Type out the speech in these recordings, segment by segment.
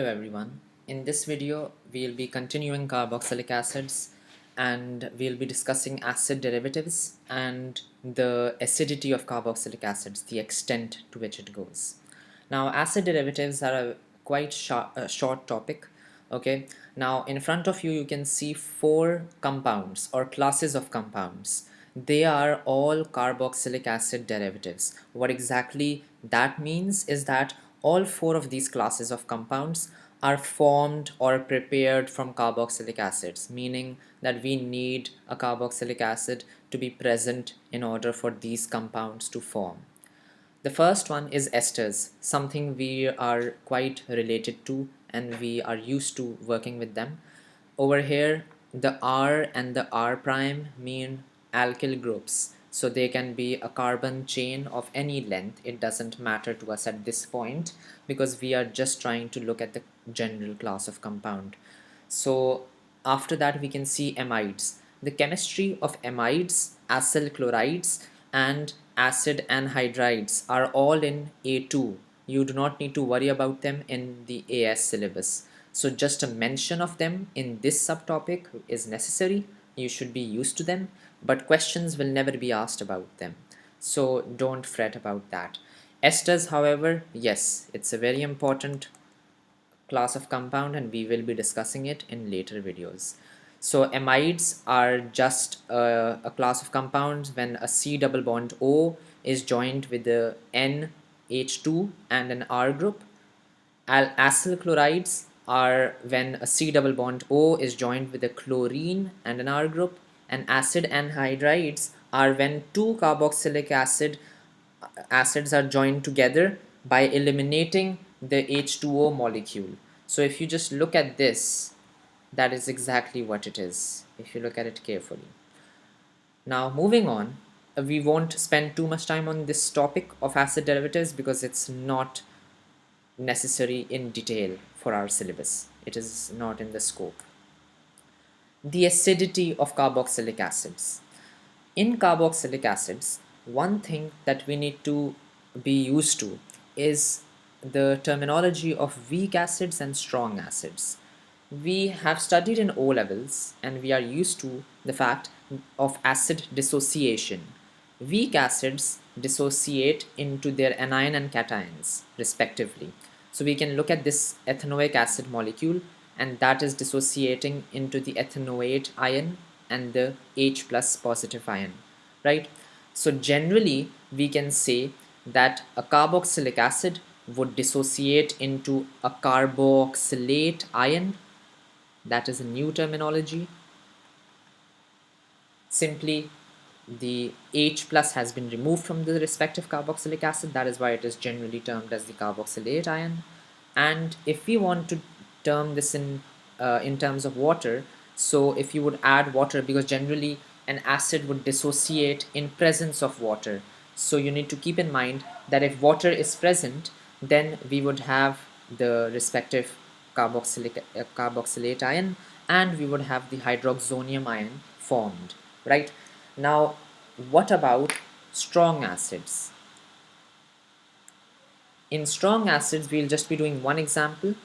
Hello everyone. In this video, we'll be continuing carboxylic acids and we'll be discussing acid derivatives and the acidity of carboxylic acids, the extent to which it goes. Now, acid derivatives are a quite short topic. Okay. Now, in front of you, you can see four compounds or classes of compounds. They are all carboxylic acid derivatives. What exactly that means is that all four of these classes of compounds are formed or prepared from carboxylic acids, meaning that we need a carboxylic acid to be present in order for these compounds to form. The first one is esters, something we are quite related to and we are used to working with them. Over here, the R and the R prime mean alkyl groups. So they can be a carbon chain of any length. It doesn't matter to us at this point because we are just trying to look at the general class of compound. So after that, we can see amides. The chemistry of amides, acyl chlorides, and acid anhydrides are all in A2. You do not need to worry about them in the AS syllabus. So just a mention of them in this subtopic is necessary. You should be used to them, but questions will never be asked about them. So don't fret about that. Esters, however, yes, it's a very important class of compound and we will be discussing it in later videos. So amides are just a class of compounds when a C double bond O is joined with the NH2 and an R group. Acyl chlorides are when a C double bond O is joined with a chlorine and an R group, and acid anhydrides are when two carboxylic acids are joined together by eliminating the H2O molecule. So if you just look at this, that is exactly what it is, if you look at it carefully. Now moving on, we won't spend too much time on this topic of acid derivatives because it's not necessary in detail for our syllabus. It is not in the scope. The acidity of carboxylic acids. In carboxylic acids, one thing that we need to be used to is the terminology of weak acids and strong acids. We have studied in O levels and we are used to the fact of acid dissociation. Weak acids dissociate into their anion and cations respectively. So we can look at this ethanoic acid molecule and that is dissociating into the ethanoate ion and the H plus positive ion, right? So generally we can say that a carboxylic acid would dissociate into a carboxylate ion. That is a new terminology. Simply the H plus has been removed from the respective carboxylic acid. That is why it is generally termed as the carboxylate ion. And if we want to term this in terms of water, so if you would add water, because generally an acid would dissociate in presence of water, so you need to keep in mind that if water is present, then we would have the respective carboxylate ion and we would have the hydroxonium ion formed, right? Now what about strong acids? In strong acids, we'll just be doing one example.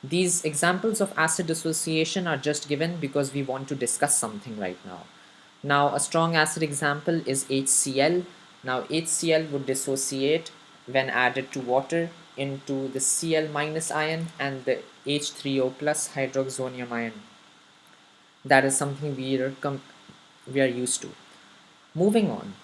These examples of acid dissociation are just given because we want to discuss something right now. Now, a strong acid example is HCl. Now, HCl would dissociate when added to water into the Cl minus ion and the H3O plus hydroxonium ion. That is something we are used to. Moving on,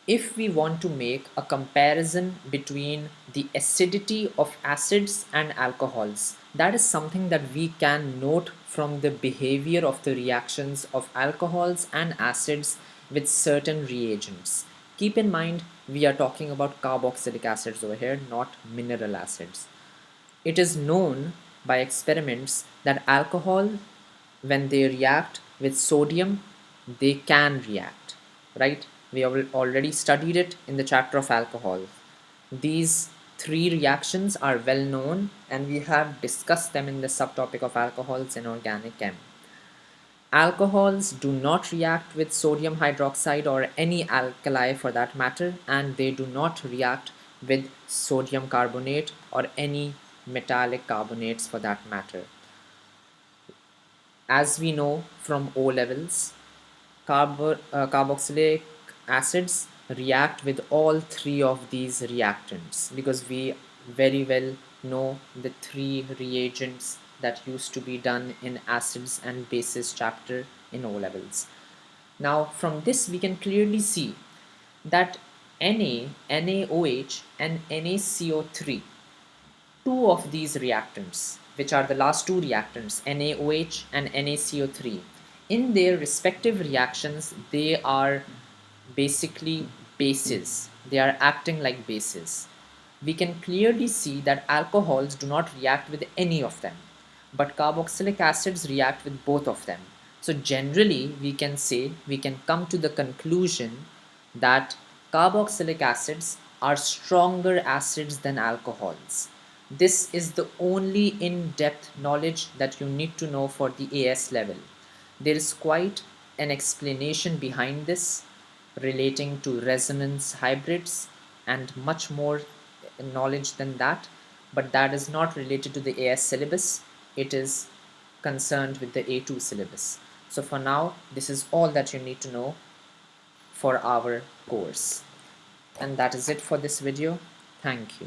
if we want to make a comparison between the acidity of acids and alcohols, that is something that we can note from the behavior of the reactions of alcohols and acids with certain reagents. Keep in mind, we are talking about carboxylic acids over here, not mineral acids. It is known by experiments that alcohol, when they react with sodium, they can react, right? We have already studied it in the chapter of alcohol. These three reactions are well known and we have discussed them in the subtopic of alcohols in organic chem. Alcohols do not react with sodium hydroxide or any alkali for that matter, and they do not react with sodium carbonate or any metallic carbonates for that matter. As we know from O levels, carboxylic acids react with all three of these reactants, because we very well know the three reagents that used to be done in acids and bases chapter in O levels. Now from this we can clearly see that Na, NaOH and NaCO3, two of these reactants, which are the last two reactants, NaOH and NaCO3, in their respective reactions, they are basically bases. They are acting like bases. We can clearly see that alcohols do not react with any of them, but carboxylic acids react with both of them. So generally, we can come to the conclusion that carboxylic acids are stronger acids than alcohols. This is the only in-depth knowledge that you need to know for the AS level. There is quite an explanation behind this relating to resonance hybrids and much more knowledge than that, but that is not related to the AS syllabus. It is concerned with the A2 syllabus. So for now, this is all that you need to know for our course. And that is it for this video. Thank you.